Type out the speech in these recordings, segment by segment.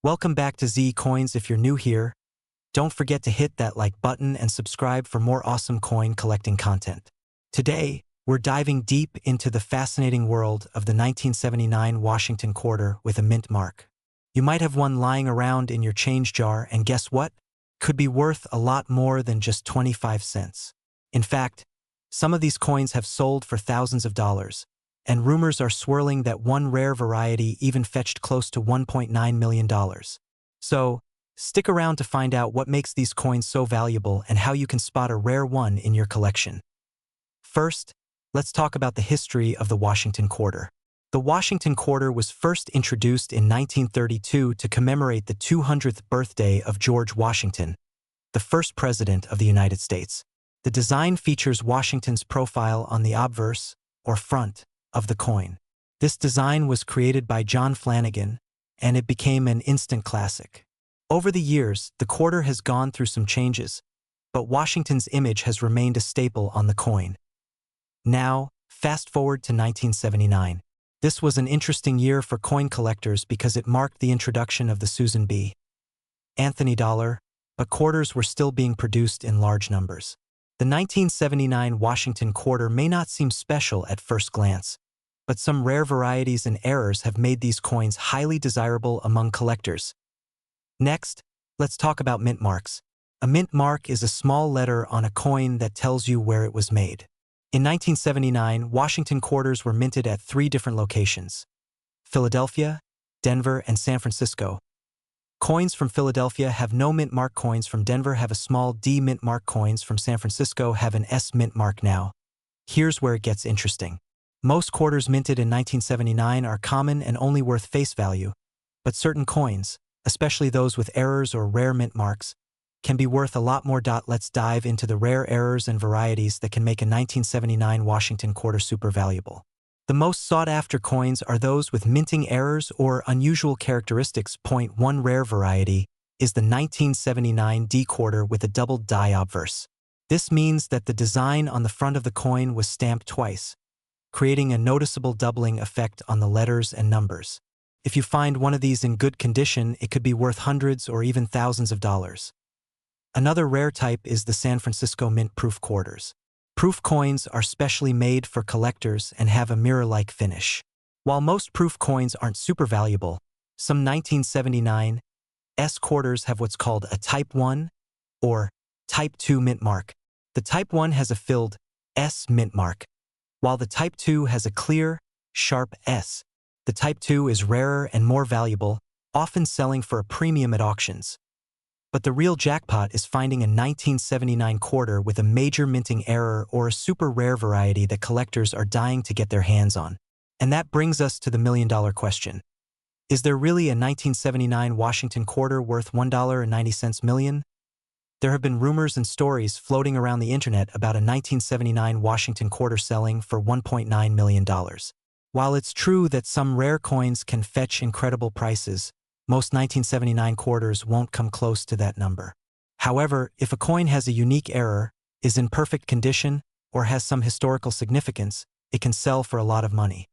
Welcome back to Z Coins. If you're new here, don't forget to hit that like button and subscribe for more awesome coin collecting content. Today, we're diving deep into the fascinating world of the 1979 Washington quarter with a mint mark. You might have one lying around in your change jar, and guess what? Could be worth a lot more than just 25 cents. In fact, some of these coins have sold for thousands of dollars, and rumors are swirling that one rare variety even fetched close to $1.9 million. So, stick around to find out what makes these coins so valuable and how you can spot a rare one in your collection. First, let's talk about the history of the Washington quarter. The Washington quarter was first introduced in 1932 to commemorate the 200th birthday of George Washington, the first president of the United States. The design features Washington's profile on the obverse, or front, of the coin. This design was created by John Flanagan, and it became an instant classic. Over the years, the quarter has gone through some changes, but Washington's image has remained a staple on the coin. Now, fast forward to 1979. This was an interesting year for coin collectors because it marked the introduction of the Susan B. Anthony dollar, but quarters were still being produced in large numbers. The 1979 Washington quarter may not seem special at first glance, but some rare varieties and errors have made these coins highly desirable among collectors. Next, let's talk about mint marks. A mint mark is a small letter on a coin that tells you where it was made. In 1979, Washington quarters were minted at 3 different locations: Philadelphia, Denver, and San Francisco. Coins from Philadelphia have no mint mark. Coins from Denver have a small D mint mark. Coins from San Francisco have an S mint mark. Now, here's where it gets interesting. Most quarters minted in 1979 are common and only worth face value, but certain coins, especially those with errors or rare mint marks, can be worth a lot more. Let's dive into the rare errors and varieties that can make a 1979 Washington quarter super valuable. The most sought-after coins are those with minting errors or unusual characteristics. One rare variety is the 1979 D quarter with a double die obverse. This means that the design on the front of the coin was stamped twice, creating a noticeable doubling effect on the letters and numbers. If you find one of these in good condition, it could be worth hundreds or even thousands of dollars. Another rare type is the San Francisco mint proof quarters. Proof coins are specially made for collectors and have a mirror-like finish. While most proof coins aren't super valuable, some 1979 S quarters have what's called a Type 1 or Type 2 mint mark. The Type 1 has a filled S mint mark, while the Type 2 has a clear, sharp S. The Type 2 is rarer and more valuable, often selling for a premium at auctions. But the real jackpot is finding a 1979 quarter with a major minting error or a super rare variety that collectors are dying to get their hands on. And that brings us to the million-dollar question. Is there really a 1979 Washington quarter worth $1.90 million? There have been rumors and stories floating around the internet about a 1979 Washington quarter selling for $1.9 million. While it's true that some rare coins can fetch incredible prices, most 1979 quarters won't come close to that number. However, if a coin has a unique error, is in perfect condition, or has some historical significance, it can sell for a lot of money.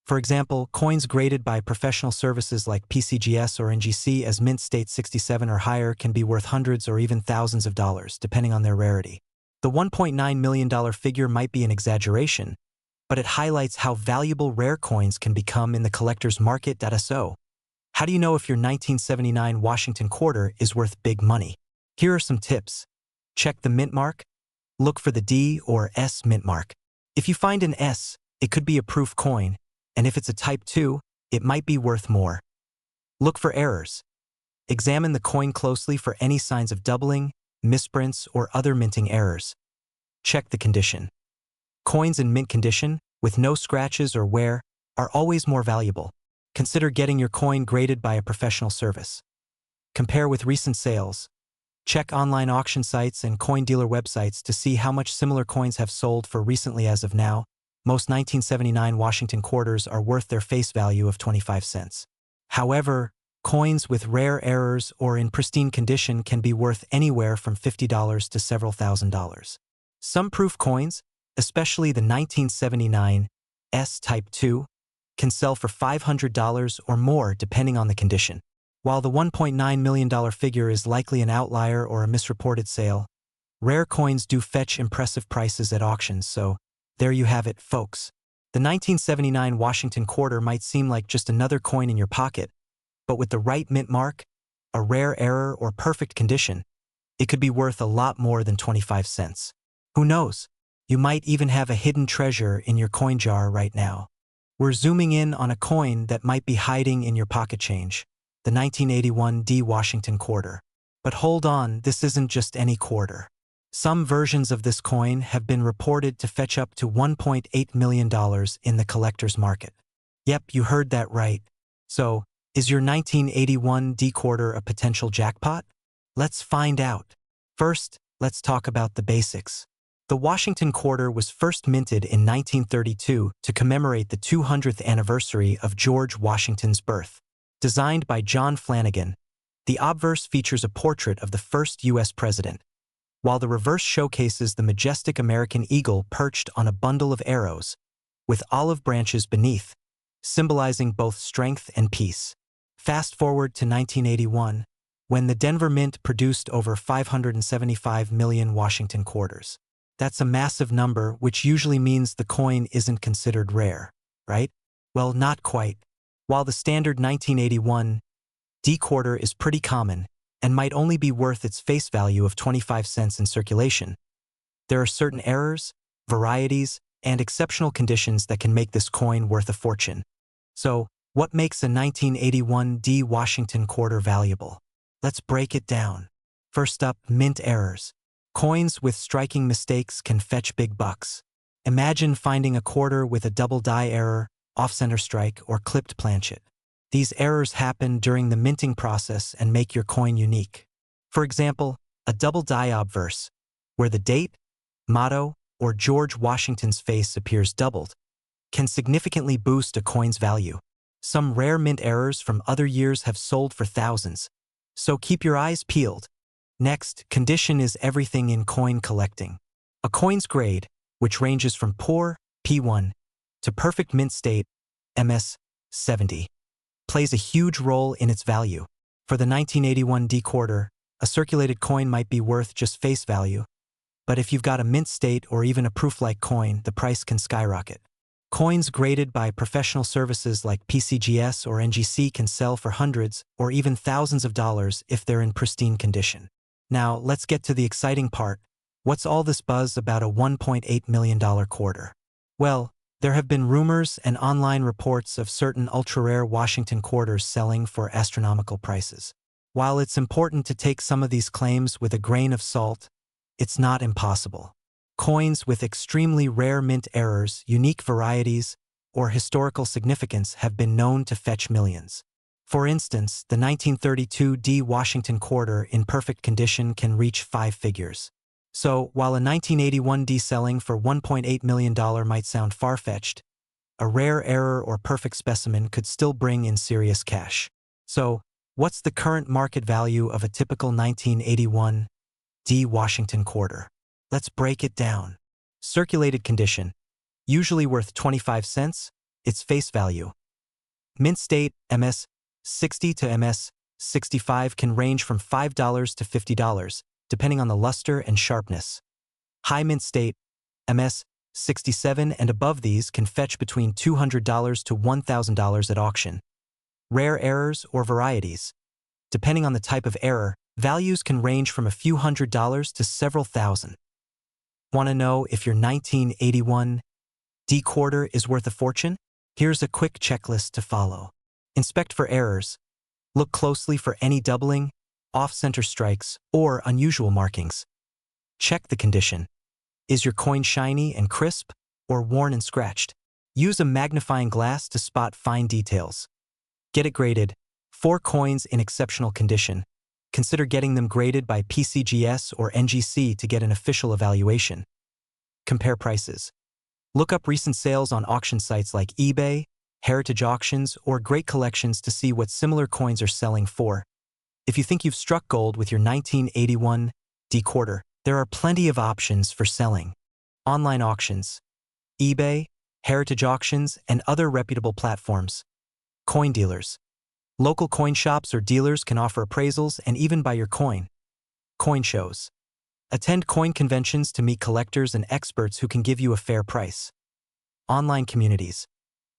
For example, coins graded by professional services like PCGS or NGC as mint state 67 or higher can be worth hundreds or even thousands of dollars, depending on their rarity. The $1.9 million figure might be an exaggeration, but it highlights how valuable rare coins can become in the collector's market. So, how do you know if your 1979 Washington quarter is worth big money? Here are some tips. Check the mint mark. Look for the D or S mint mark. If you find an S, it could be a proof coin, and if it's a Type 2, it might be worth more. Look for errors. Examine the coin closely for any signs of doubling, misprints, or other minting errors. Check the condition. Coins in mint condition, with no scratches or wear, are always more valuable. Consider getting your coin graded by a professional service. Compare with recent sales. Check online auction sites and coin dealer websites to see how much similar coins have sold for recently. As of now, most 1979 Washington quarters are worth their face value of 25 cents. However, coins with rare errors or in pristine condition can be worth anywhere from $50 to several $1,000s. Some proof coins, especially the 1979 S Type 2, can sell for $500 or more depending on the condition. While the $1.9 million figure is likely an outlier or a misreported sale, rare coins do fetch impressive prices at auctions, so there you have it, folks. The 1979 Washington quarter might seem like just another coin in your pocket, but with the right mint mark, a rare error, or perfect condition, it could be worth a lot more than 25 cents. Who knows? You might even have a hidden treasure in your coin jar right now. We're zooming in on a coin that might be hiding in your pocket change, the 1981 Washington quarter. But hold on, this isn't just any quarter. Some versions of this coin have been reported to fetch up to $1.8 million in the collector's market. Yep, you heard that right. So, is your 1981 quarter a potential jackpot? Let's find out. First, let's talk about the basics. The Washington quarter was first minted in 1932 to commemorate the 200th anniversary of George Washington's birth. Designed by John Flanagan, the obverse features a portrait of the first U.S. president, while the reverse showcases the majestic American eagle perched on a bundle of arrows, with olive branches beneath, symbolizing both strength and peace. Fast forward to 1981, when the Denver Mint produced over 575 million Washington quarters. That's a massive number, which usually means the coin isn't considered rare, right? Well, not quite. While the standard 1981 quarter is pretty common and might only be worth its face value of 25 cents in circulation, there are certain errors, varieties, and exceptional conditions that can make this coin worth a fortune. So, what makes a 1981 Washington quarter valuable? Let's break it down. First up, mint errors. Coins with striking mistakes can fetch big bucks. Imagine finding a quarter with a double die error, off-center strike, or clipped planchet. These errors happen during the minting process and make your coin unique. For example, a double die obverse, where the date, motto, or George Washington's face appears doubled, can significantly boost a coin's value. Some rare mint errors from other years have sold for thousands, so keep your eyes peeled. Next, condition is everything in coin collecting. A coin's grade, which ranges from poor, P1, to perfect mint state, MS 70, plays a huge role in its value. For the 1981 quarter, a circulated coin might be worth just face value, but if you've got a mint state or even a proof-like coin, the price can skyrocket. Coins graded by professional services like PCGS or NGC can sell for hundreds or even thousands of dollars if they're in pristine condition. Now, let's get to the exciting part. What's all this buzz about a $1.8 million quarter? Well, there have been rumors and online reports of certain ultra-rare Washington quarters selling for astronomical prices. While it's important to take some of these claims with a grain of salt, it's not impossible. Coins with extremely rare mint errors, unique varieties, or historical significance have been known to fetch millions. For instance, the 1932 Washington quarter in perfect condition can reach 5 figures. So, while a 1981 selling for $1.8 million might sound far-fetched, a rare error or perfect specimen could still bring in serious cash. So, what's the current market value of a typical 1981 Washington quarter? Let's break it down. Circulated condition, usually worth 25 cents, its face value. Mint state, MS 60 to MS 65 can range from $5 to $50, depending on the luster and sharpness. High mint state, MS 67 and above these can fetch between $200 to $1,000 at auction. Rare errors or varieties. Depending on the type of error, values can range from a few $100s to several thousand. Want to know if your 1981 quarter is worth a fortune? Here's a quick checklist to follow. Inspect for errors. Look closely for any doubling, off-center strikes, or unusual markings. Check the condition. Is your coin shiny and crisp, or worn and scratched? Use a magnifying glass to spot fine details. Get it graded. 4 coins in exceptional condition. Consider getting them graded by PCGS or NGC to get an official evaluation. Compare prices. Look up recent sales on auction sites like eBay, Heritage Auctions, or Great Collections to see what similar coins are selling for. If you think you've struck gold with your 1981 quarter, there are plenty of options for selling. Online auctions, eBay, Heritage Auctions, and other reputable platforms. Coin dealers. Local coin shops or dealers can offer appraisals and even buy your coin. Coin shows. Attend coin conventions to meet collectors and experts who can give you a fair price. Online communities.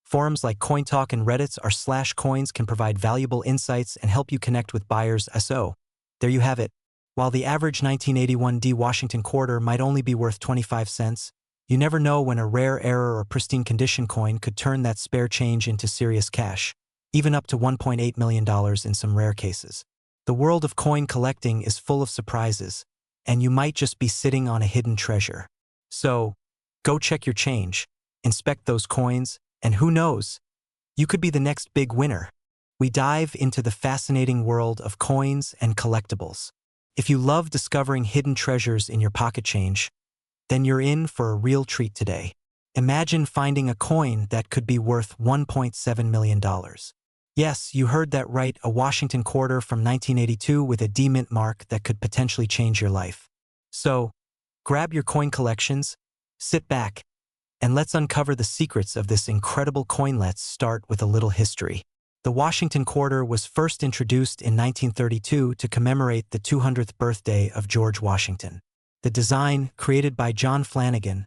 Forums like CoinTalk and Reddit's r/coins can provide valuable insights and help you connect with buyers. So, there you have it. While the average 1981 D Washington quarter might only be worth 25 cents, you never know when a rare error or pristine condition coin could turn that spare change into serious cash, even up to $1.8 million in some rare cases. The world of coin collecting is full of surprises, and you might just be sitting on a hidden treasure. So, go check your change, inspect those coins, and who knows, you could be the next big winner. We dive into the fascinating world of coins and collectibles. If you love discovering hidden treasures in your pocket change, then you're in for a real treat today. Imagine finding a coin that could be worth $1.7 million. Yes, you heard that right, a Washington quarter from 1982 with a D mint mark that could potentially change your life. So, grab your coin collections, sit back, and let's uncover the secrets of this incredible coin. Let's start with a little history. The Washington quarter was first introduced in 1932 to commemorate the 200th birthday of George Washington. The design, created by John Flanagan,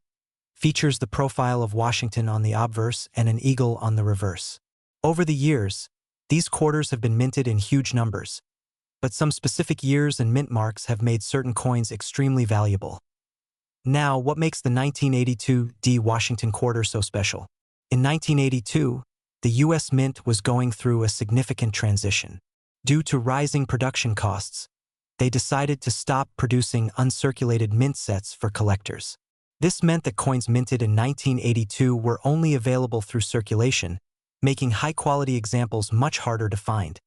features the profile of Washington on the obverse and an eagle on the reverse. Over the years, these quarters have been minted in huge numbers, but some specific years and mint marks have made certain coins extremely valuable. Now, what makes the 1982 D Washington quarter so special? In 1982, the U.S. Mint was going through a significant transition. Due to rising production costs, they decided to stop producing uncirculated mint sets for collectors. This meant that coins minted in 1982 were only available through circulation, making high-quality examples much harder to find.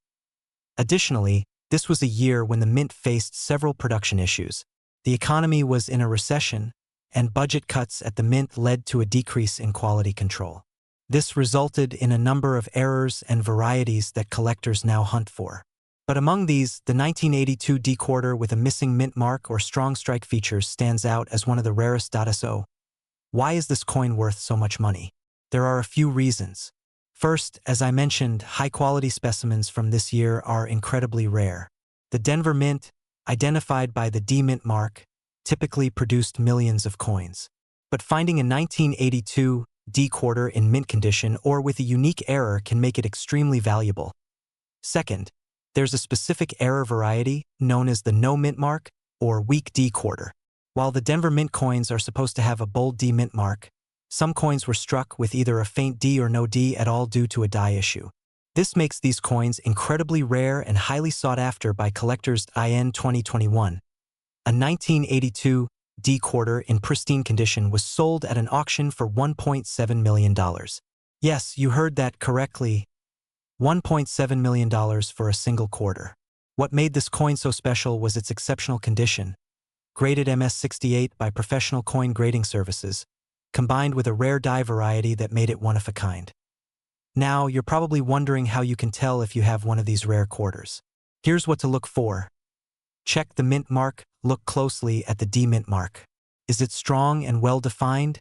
Additionally, this was a year when the mint faced several production issues. The economy was in a recession, and budget cuts at the mint led to a decrease in quality control. This resulted in a number of errors and varieties that collectors now hunt for. But among these, the 1982 D quarter with a missing mint mark or strong strike features stands out as one of the rarest. So, why is this coin worth so much money? There are a few reasons. First, as I mentioned, high-quality specimens from this year are incredibly rare. The Denver Mint, identified by the D mint mark, typically produced millions of coins. But finding a 1982 D quarter in mint condition or with a unique error can make it extremely valuable. Second, there's a specific error variety known as the no mint mark or weak D quarter. While the Denver Mint coins are supposed to have a bold D mint mark, some coins were struck with either a faint D or no D at all due to a die issue. This makes these coins incredibly rare and highly sought after by collectors. In 2021, a 1982 D quarter in pristine condition was sold at an auction for $1.7 million. Yes, you heard that correctly. $1.7 million for a single quarter. What made this coin so special was its exceptional condition, graded MS68 by professional coin grading services, combined with a rare die variety that made it one of a kind. Now, you're probably wondering how you can tell if you have one of these rare quarters. Here's what to look for. Check the mint mark, look closely at the D mint mark. Is it strong and well-defined,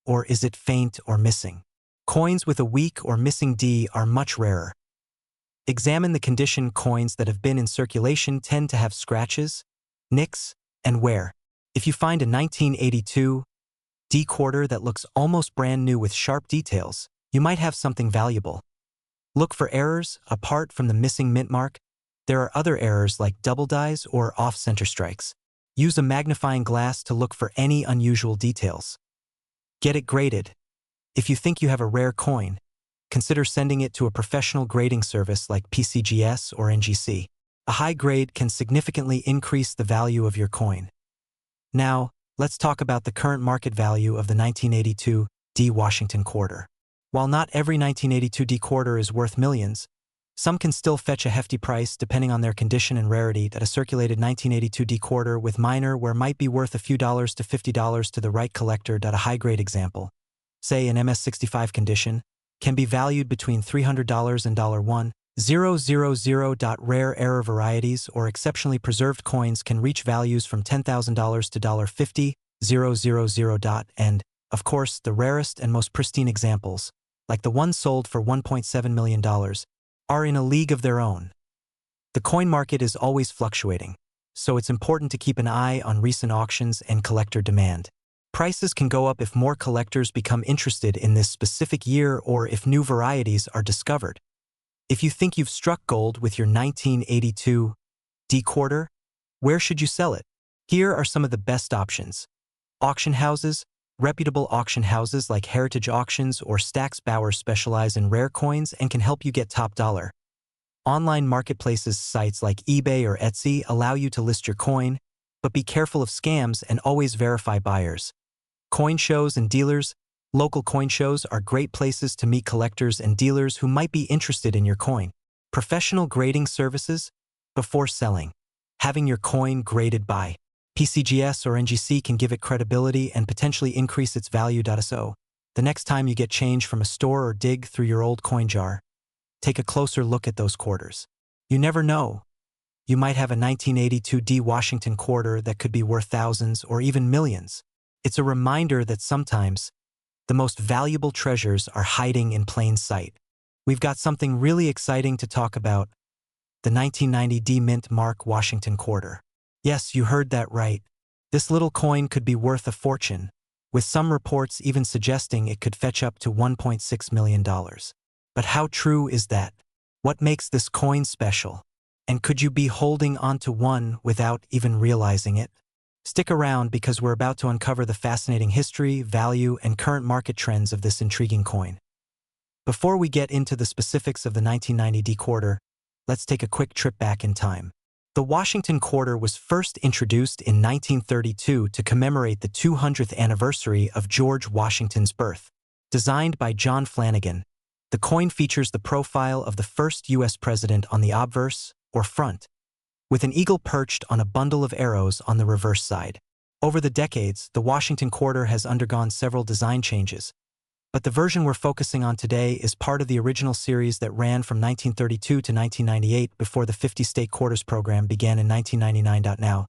or is it faint or missing? Coins with a weak or missing D are much rarer. Examine the condition. Coins that have been in circulation tend to have scratches, nicks, and wear. If you find a 1982 D quarter that looks almost brand new with sharp details, you might have something valuable. Look for errors. Apart from the missing mint mark, there are other errors like double dies or off-center strikes. Use a magnifying glass to look for any unusual details. Get it graded. If you think you have a rare coin, consider sending it to a professional grading service like PCGS or NGC. A high grade can significantly increase the value of your coin. Now, let's talk about the current market value of the 1982 D Washington quarter. While not every 1982 D quarter is worth millions, some can still fetch a hefty price depending on their condition and rarity. That a circulated 1982 D quarter with minor wear might be worth a few dollars to $50 to the right collector. A high-grade example, say in MS65 condition, can be valued between $300 and $1,000. Rare error varieties or exceptionally preserved coins can reach values from $10,000 to $50,000. And, of course, the rarest and most pristine examples, like the one sold for $1.7 million, are in a league of their own. The coin market is always fluctuating, so it's important to keep an eye on recent auctions and collector demand. Prices can go up if more collectors become interested in this specific year or if new varieties are discovered. If you think you've struck gold with your 1982 D quarter, where should you sell it? Here are some of the best options. Auction houses. Reputable auction houses like Heritage Auctions or Stack's Bauer specialize in rare coins and can help you get top dollar. Online marketplaces sites like eBay or Etsy allow you to list your coin, but be careful of scams and always verify buyers. Coin shows and dealers. Local coin shows are great places to meet collectors and dealers who might be interested in your coin. Professional grading services. Before selling, having your coin graded by PCGS or NGC can give it credibility and potentially increase its value. So, the next time you get change from a store or dig through your old coin jar, take a closer look at those quarters. You never know. You might have a 1982 D Washington quarter that could be worth thousands or even millions. It's a reminder that sometimes the most valuable treasures are hiding in plain sight. We've got something really exciting to talk about. The 1990 D Mint Mark Washington quarter. Yes, you heard that right. This little coin could be worth a fortune, with some reports even suggesting it could fetch up to $1.6 million. But how true is that? What makes this coin special? And could you be holding onto one without even realizing it? Stick around because we're about to uncover the fascinating history, value, and current market trends of this intriguing coin. Before we get into the specifics of the 1990 D quarter, let's take a quick trip back in time. The Washington quarter was first introduced in 1932 to commemorate the 200th anniversary of George Washington's birth. Designed by John Flanagan, the coin features the profile of the first U.S. president on the obverse, or front, with an eagle perched on a bundle of arrows on the reverse side. Over the decades, the Washington quarter has undergone several design changes, but the version we're focusing on today is part of the original series that ran from 1932 to 1998 before the 50-state quarters program began in 1999. Now,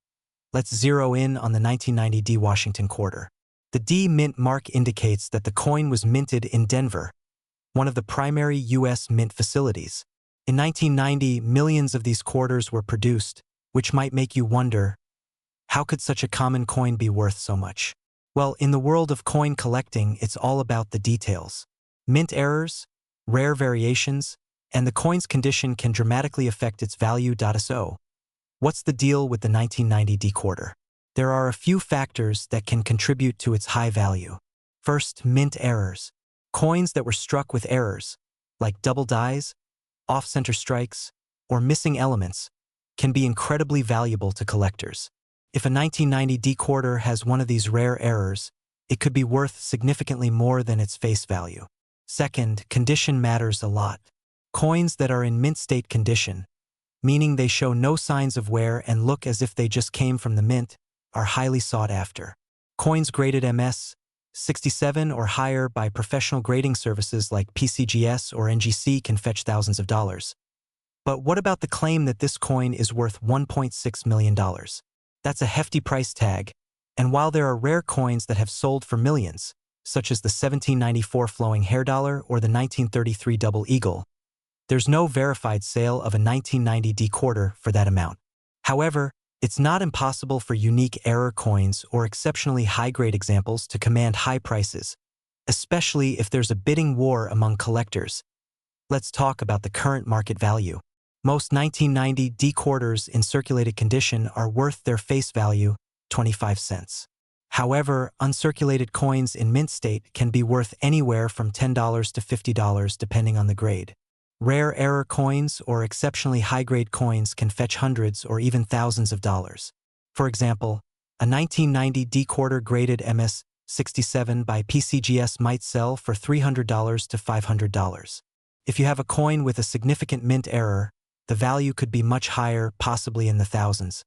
let's zero in on the 1990 D Washington quarter. The D Mint mark indicates that the coin was minted in Denver, one of the primary U.S. mint facilities. In 1990, millions of these quarters were produced, which might make you wonder, how could such a common coin be worth so much? Well, in the world of coin collecting, it's all about the details. Mint errors, rare variations, and the coin's condition can dramatically affect its value. So, what's the deal with the 1990 D quarter? There are a few factors that can contribute to its high value. First, mint errors. Coins that were struck with errors, like double dies, off-center strikes, or missing elements, can be incredibly valuable to collectors. If a 1990 D quarter has one of these rare errors, it could be worth significantly more than its face value. Second, condition matters a lot. Coins that are in mint state condition, meaning they show no signs of wear and look as if they just came from the mint, are highly sought after. Coins graded MS 67 or higher by professional grading services like PCGS or NGC can fetch thousands of dollars. But what about the claim that this coin is worth $1.6 million? That's a hefty price tag, and while there are rare coins that have sold for millions, such as the 1794 flowing hair dollar or the 1933 double eagle, there's no verified sale of a 1990 D quarter for that amount. However, it's not impossible for unique error coins or exceptionally high-grade examples to command high prices, especially if there's a bidding war among collectors. Let's talk about the current market value. Most 1990 D quarters in circulated condition are worth their face value, 25 cents. However, uncirculated coins in mint state can be worth anywhere from $10 to $50 depending on the grade. Rare error coins or exceptionally high-grade coins can fetch hundreds or even thousands of dollars. For example, a 1990 D quarter graded MS 67 by PCGS might sell for $300 to $500. If you have a coin with a significant mint error, the value could be much higher, possibly in the thousands.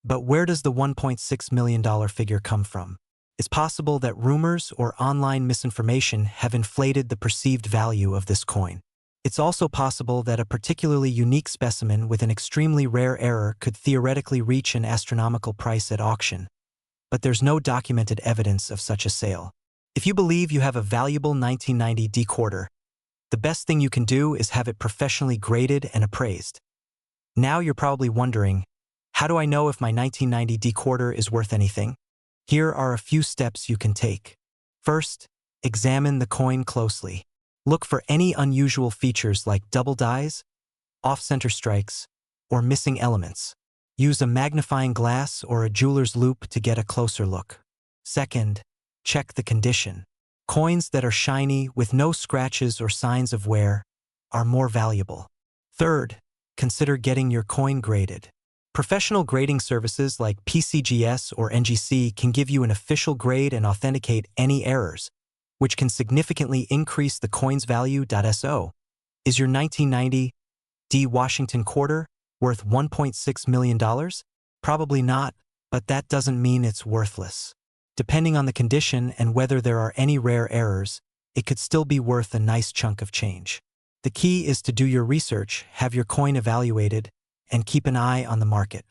But where does the $1.6 million figure come from? It's possible that rumors or online misinformation have inflated the perceived value of this coin. It's also possible that a particularly unique specimen with an extremely rare error could theoretically reach an astronomical price at auction. But there's no documented evidence of such a sale. If you believe you have a valuable 1990 D quarter, The best thing you can do is have it professionally graded and appraised. Now you're probably wondering, how do I know if my 1990 D quarter is worth anything? Here are a few steps you can take. First, examine the coin closely. Look for any unusual features like double dies, off-center strikes, or missing elements. Use a magnifying glass or a jeweler's loupe to get a closer look. Second, check the condition. Coins that are shiny with no scratches or signs of wear are more valuable. Third, consider getting your coin graded. Professional grading services like PCGS or NGC can give you an official grade and authenticate any errors, which can significantly increase the coin's value. So, is your 1990 D Washington quarter worth $1.6 million? Probably not, but that doesn't mean it's worthless. Depending on the condition and whether there are any rare errors, it could still be worth a nice chunk of change. The key is to do your research, have your coin evaluated, and keep an eye on the market.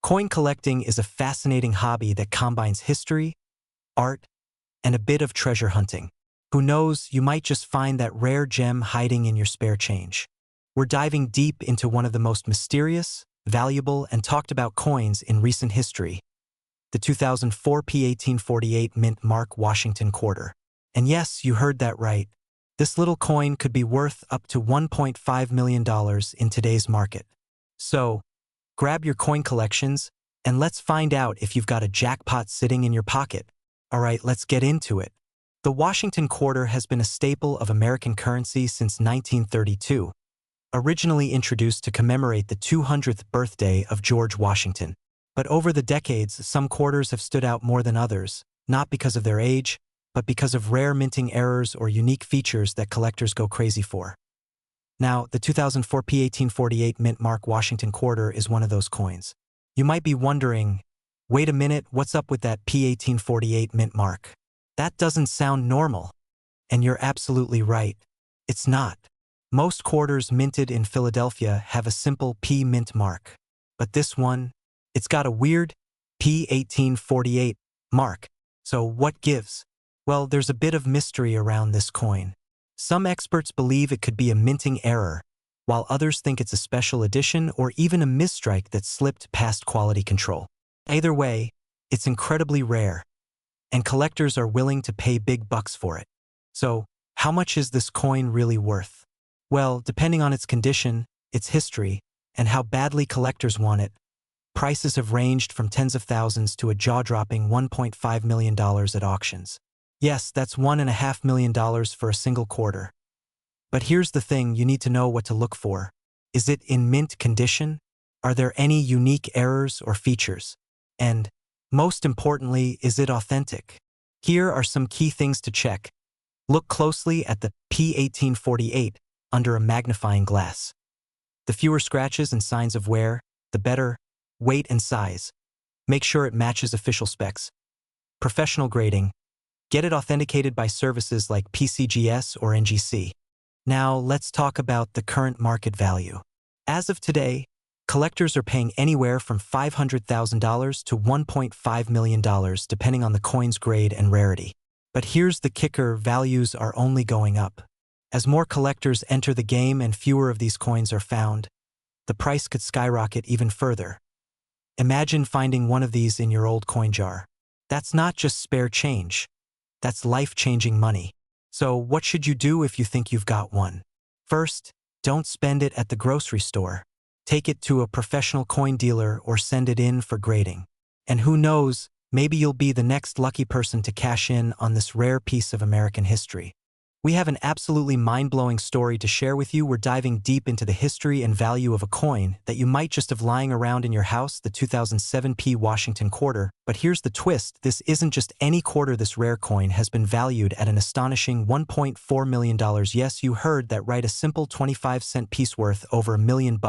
Coin collecting is a fascinating hobby that combines history, art, and a bit of treasure hunting. Who knows, you might just find that rare gem hiding in your spare change. We're diving deep into one of the most mysterious, valuable, and talked about coins in recent history, the 2004 P1848 Mint Mark Washington quarter. And yes, you heard that right. This little coin could be worth up to $1.5 million in today's market. So, grab your coin collections, and let's find out if you've got a jackpot sitting in your pocket. All right, let's get into it. The Washington quarter has been a staple of American currency since 1932, originally introduced to commemorate the 200th birthday of George Washington. But over the decades, some quarters have stood out more than others, not because of their age, but because of rare minting errors or unique features that collectors go crazy for. Now, the 2004 P1848 Mint Mark Washington quarter is one of those coins. You might be wondering, wait a minute, what's up with that P1848 Mint Mark? That doesn't sound normal. And you're absolutely right. It's not. Most quarters minted in Philadelphia have a simple P mint mark. But this one, it's got a weird P1848 mark. So what gives? Well, there's a bit of mystery around this coin. Some experts believe it could be a minting error, while others think it's a special edition or even a misstrike that slipped past quality control. Either way, it's incredibly rare, and collectors are willing to pay big bucks for it. So, how much is this coin really worth? Well, depending on its condition, its history, and how badly collectors want it, prices have ranged from tens of thousands to a jaw-dropping $1.5 million at auctions. Yes, that's $1.5 million for a single quarter. But here's the thing, you need to know what to look for. Is it in mint condition? Are there any unique errors or features? And, most importantly, is it authentic? Here are some key things to check. Look closely at the P1848 under a magnifying glass. The fewer scratches and signs of wear, the better. Weight and size. Make sure it matches official specs. Professional grading. Get it authenticated by services like PCGS or NGC. Now, let's talk about the current market value. As of today, collectors are paying anywhere from $500,000 to $1.5 million depending on the coin's grade and rarity. But here's the kicker, values are only going up. As more collectors enter the game and fewer of these coins are found, the price could skyrocket even further. Imagine finding one of these in your old coin jar. That's not just spare change. That's life-changing money. So what should you do if you think you've got one? First, don't spend it at the grocery store. Take it to a professional coin dealer or send it in for grading. And who knows, maybe you'll be the next lucky person to cash in on this rare piece of American history. We have an absolutely mind-blowing story to share with you. We're diving deep into the history and value of a coin that you might just have lying around in your house, the 2007 P Washington quarter. But here's the twist, this isn't just any quarter. This rare coin has been valued at an astonishing $1.4 million. Yes, you heard that right, a simple 25-cent piece worth over $1 million.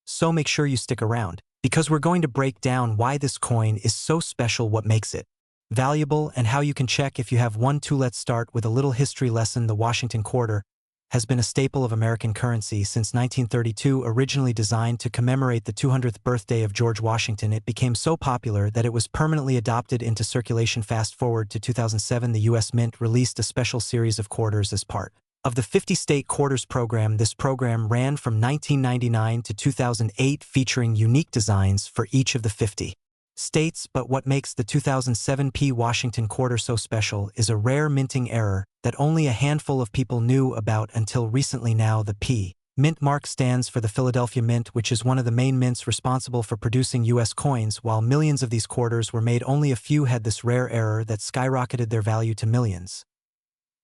So make sure you stick around, because we're going to break down why this coin is so special, what makes it valuable, and how you can check if you have one too. Let's start with a little history lesson. The Washington quarter has been a staple of American currency since 1932. Originally designed to commemorate the 200th birthday of George Washington, it became so popular that it was permanently adopted into circulation. Fast forward to 2007, the U.S. Mint released a special series of quarters as part Of the 50-state quarters program, this program ran from 1999 to 2008, featuring unique designs for each of the 50 states. But what makes the 2007 P Washington quarter so special is a rare minting error that only a handful of people knew about until recently. Now, the P Mint mark stands for the Philadelphia Mint, which is one of the main mints responsible for producing U.S. coins. While millions of these quarters were made, only a few had this rare error that skyrocketed their value to millions.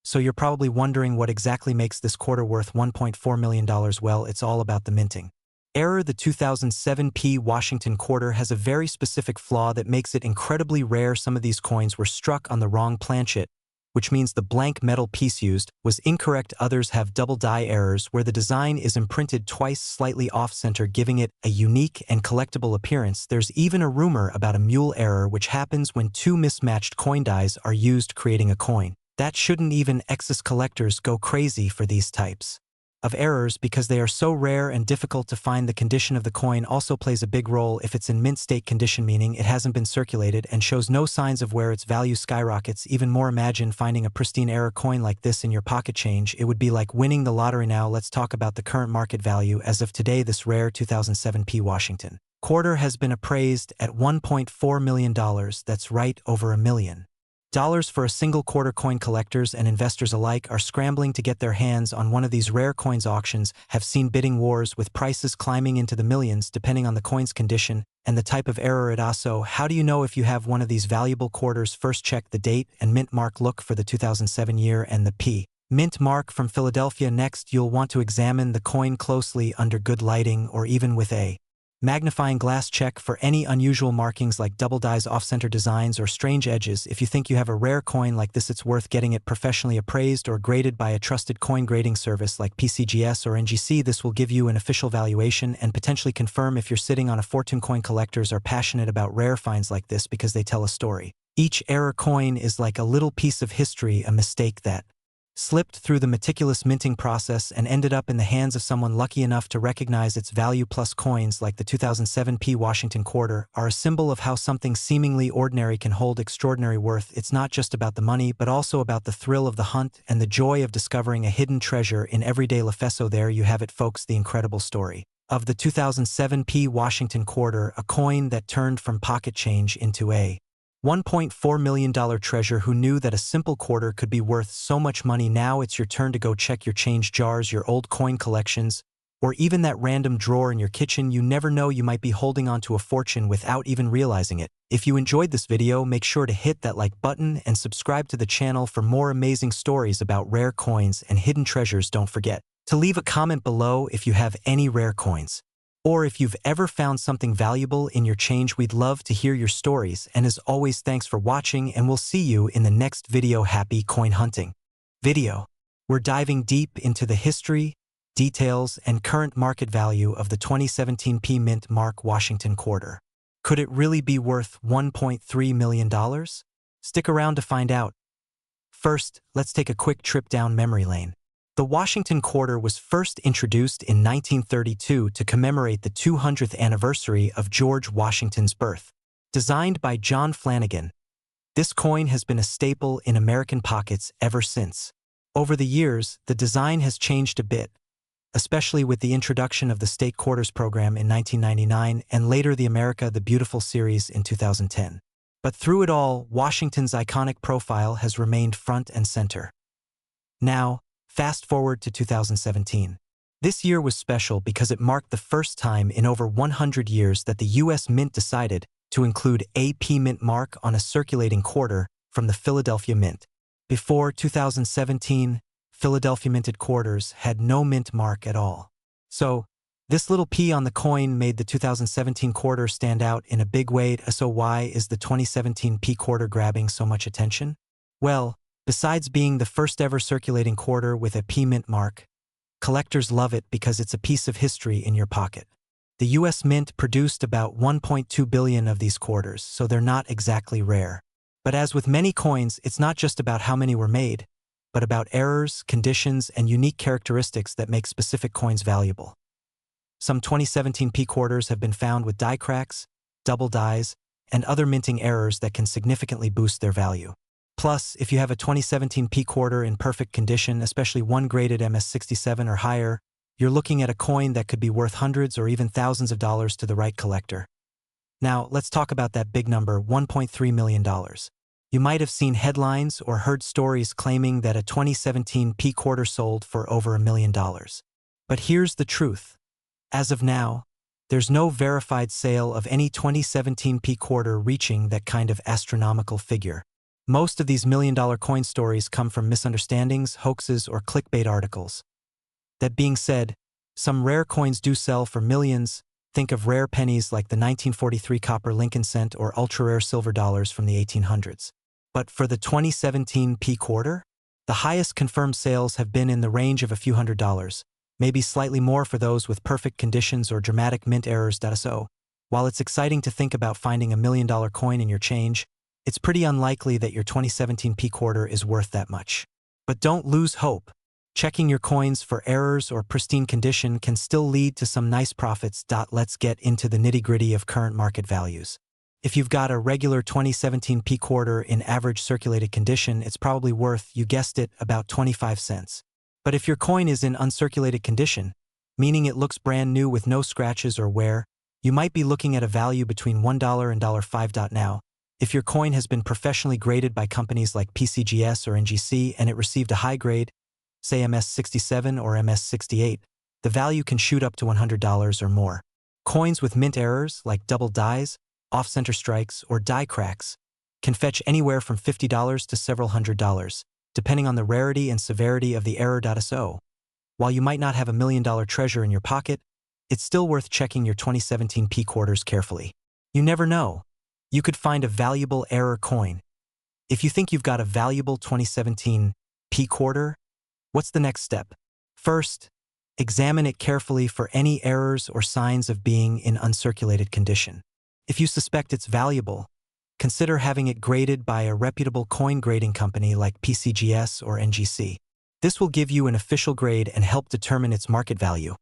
So you're probably wondering what exactly makes this quarter worth $1.4 million. Well, it's all about the minting error. The 2007 P Washington quarter has a very specific flaw that makes it incredibly rare. Some of these coins were struck on the wrong planchet, which means the blank metal piece used was incorrect. Others have double die errors, where the design is imprinted twice slightly off-center, giving it a unique and collectible appearance. There's even a rumor about a mule error, which happens when two mismatched coin dies are used, creating a coin that shouldn't. Even excess collectors go crazy for these types of errors because they are so rare and difficult to find. The condition of the coin also plays a big role. If it's in mint state condition, meaning it hasn't been circulated and shows no signs of wear, its value skyrockets even more. Imagine finding a pristine error coin like this in your pocket change. It would be like winning the lottery. Now let's talk about the current market value. As of today, this rare 2007 P Washington quarter has been appraised at $1.4 million. That's right, over $1 million for a single quarter coin. Collectors and investors alike are scrambling to get their hands on one of these rare coins. Auctions have seen bidding wars with prices climbing into the millions depending on the coin's condition and the type of error it has. So how do you know if you have one of these valuable quarters? First, check the date and mint mark. Look for the 2007 year and the P mint mark from Philadelphia. Next, you'll want to examine the coin closely under good lighting or even with a magnifying glass. Check for any unusual markings like double dies, off-center designs, or strange edges. If you think you have a rare coin like this, it's worth getting it professionally appraised or graded by a trusted coin grading service like PCGS or NGC. This will give you an official valuation and potentially confirm if you're sitting on a fortune. Coin collectors are passionate about rare finds like this because they tell a story. Each error coin is like a little piece of history, a mistake that slipped through the meticulous minting process and ended up in the hands of someone lucky enough to recognize its value. Plus, coins like the 2007 P Washington quarter are a symbol of how something seemingly ordinary can hold extraordinary worth. It's not just about the money, but also about the thrill of the hunt and the joy of discovering a hidden treasure in everyday life. So there you have it, folks, the incredible story of the 2007 P Washington quarter, a coin that turned from pocket change into a $1.4 million treasure. Who knew that a simple quarter could be worth so much money? Now it's your turn to go check your change jars, your old coin collections, or even that random drawer in your kitchen. You never know, you might be holding on to a fortune without even realizing it. If you enjoyed this video, make sure to hit that like button and subscribe to the channel for more amazing stories about rare coins and hidden treasures. Don't forget to leave a comment below if you have any rare coins, or if you've ever found something valuable in your change. We'd love to hear your stories. And as always, thanks for watching, and we'll see you in the next video. Happy coin hunting video. We're diving deep into the history, details, and current market value of the 2017 P Mint Mark Washington quarter. Could it really be worth $1.3 million? Stick around to find out. First, let's take a quick trip down memory lane. The Washington quarter was first introduced in 1932 to commemorate the 200th anniversary of George Washington's birth. Designed by John Flanagan, this coin has been a staple in American pockets ever since. Over the years, the design has changed a bit, especially with the introduction of the State Quarters program in 1999 and later the America the Beautiful series in 2010. But through it all, Washington's iconic profile has remained front and center. Now, fast forward to 2017. This year was special because it marked the first time in over 100 years that the U.S. Mint decided to include a P Mint mark on a circulating quarter from the Philadelphia Mint. Before 2017, Philadelphia minted quarters had no mint mark at all. So, this little P on the coin made the 2017 quarter stand out in a big way. So why is the 2017 P quarter grabbing so much attention? Well, besides being the first ever circulating quarter with a P Mint mark, collectors love it because it's a piece of history in your pocket. The U.S. Mint produced about 1.2 billion of these quarters, so they're not exactly rare. But as with many coins, it's not just about how many were made, but about errors, conditions, and unique characteristics that make specific coins valuable. Some 2017 P quarters have been found with die cracks, double dies, and other minting errors that can significantly boost their value. Plus, if you have a 2017 P quarter in perfect condition, especially one graded MS67 or higher, you're looking at a coin that could be worth hundreds or even thousands of dollars to the right collector. Now, let's talk about that big number, $1.3 million. You might have seen headlines or heard stories claiming that a 2017 P quarter sold for over $1 million. But here's the truth. As of now, there's no verified sale of any 2017 P quarter reaching that kind of astronomical figure. Most of these million-dollar coin stories come from misunderstandings, hoaxes, or clickbait articles. That being said, some rare coins do sell for millions. Think of rare pennies like the 1943 copper Lincoln cent or ultra-rare silver dollars from the 1800s. But for the 2017 P quarter, the highest confirmed sales have been in the range of a few $100s, maybe slightly more for those with perfect conditions or dramatic mint errors. So, while it's exciting to think about finding $1 million coin in your change, it's pretty unlikely that your 2017 P quarter is worth that much. But don't lose hope. Checking your coins for errors or pristine condition can still lead to some nice profits. Let's get into the nitty-gritty of current market values. If you've got a regular 2017 P quarter in average circulated condition, it's probably worth, you guessed it, about 25 cents. But if your coin is in uncirculated condition, meaning it looks brand new with no scratches or wear, you might be looking at a value between $1 and $5. Now, if your coin has been professionally graded by companies like PCGS or NGC and it received a high grade, say MS67 or MS68, the value can shoot up to $100 or more. Coins with mint errors, like double dies, off-center strikes, or die cracks, can fetch anywhere from $50 to several $100s, depending on the rarity and severity of the error. So, while you might not have $1 million treasure in your pocket, it's still worth checking your 2017 P quarters carefully. You never know. You could find a valuable error coin. If you think you've got a valuable 2017 P quarter, what's the next step? First, examine it carefully for any errors or signs of being in uncirculated condition. If you suspect it's valuable, consider having it graded by a reputable coin grading company like PCGS or NGC. This will give you an official grade and help determine its market value.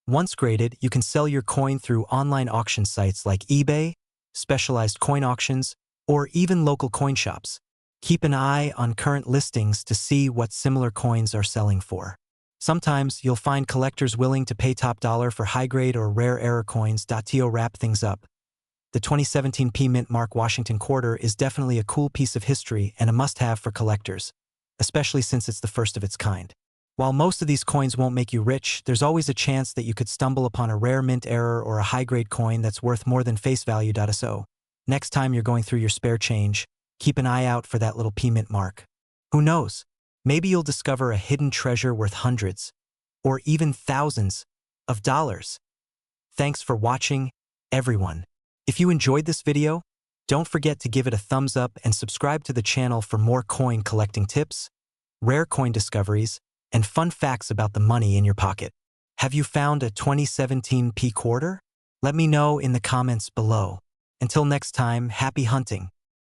Once graded, you can sell your coin through online auction sites like eBay, specialized coin auctions, or even local coin shops. Keep an eye on current listings to see what similar coins are selling for. Sometimes you'll find collectors willing to pay top dollar for high-grade or rare error coins. To wrap things up, the 2017 P Mint Mark Washington quarter is definitely a cool piece of history and a must-have for collectors, especially since it's the first of its kind. While most of these coins won't make you rich, there's always a chance that you could stumble upon a rare mint error or a high-grade coin that's worth more than face value. So, next time you're going through your spare change, keep an eye out for that little P Mint mark. Who knows? Maybe you'll discover a hidden treasure worth hundreds, or even thousands, of dollars. Thanks for watching, everyone. If you enjoyed this video, don't forget to give it a thumbs up and subscribe to the channel for more coin collecting tips, rare coin discoveries, and fun facts about the money in your pocket. Have you found a 2017 P quarter? Let me know in the comments below. Until next time, happy hunting.